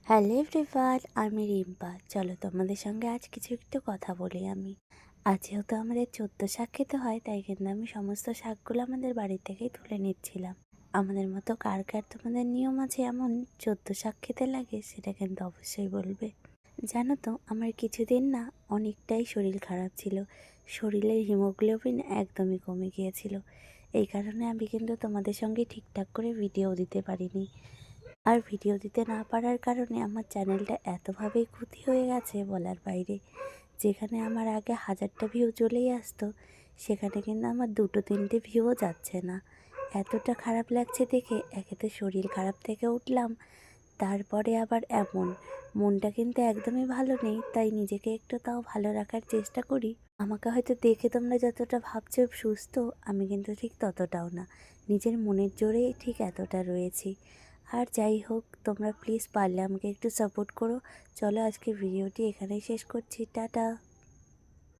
Hello everyone, আমি রিম্পা। চলো তোমাদের সঙ্গে আজ কিছু একটু কথা বলি আমি। আজ যেহেতু আমাদের 14 শাক খেতে হয়, তাই কিন্তু আমি সমস্ত শাকগুলো আমাদের বাড়ি থেকেই তুলে নিচ্ছিলাম। আমাদের মতো কার কার তোমাদের নিয়ম আছে এমন 14 শাক খেতে লাগে, সেটা কিন্তু অবশ্যই বলবে। জানো তো, আমার কিছুদিন না অনেকটাই শরীর খারাপ ছিল। শরীরের হিমোগ্লোবিন একদমই কমে গিয়েছিল। এই কারণে আমি কিন্তু তোমাদের সঙ্গে ঠিকঠাক করে ভিডিও দিতে পারিনি। আর ভিডিও দিতে না পারার কারণে আমার চ্যানেলটা এতভাবেই ক্ষতি হয়ে গেছে বলার বাইরে। যেখানে আমার আগে 1000টা ভিউ চলেই আসতো, সেখানে কিন্তু আমার 2-3টে ভিউও যাচ্ছে না। এতটা খারাপ লাগছে দেখে। একে তো শরীর খারাপ থেকে উঠলাম, তারপরে আবার এমন মনটা কিন্তু একদমই ভালো নেই। তাই নিজেকে একটু তাও ভালো রাখার চেষ্টা করি। আমাকে হয়তো দেখে তোমরা যতটা ভাবছো সুস্থ, আমি কিন্তু ঠিক ততটাও না। নিজের মনের জোরেই ঠিক এতটা রয়েছি। আর যাই হোক, তোমরা প্লিজ পারলে আমাকে একটু সাপোর্ট করো। চলো আজকে ভিডিওটি এখানেই শেষ করছি। টাটা।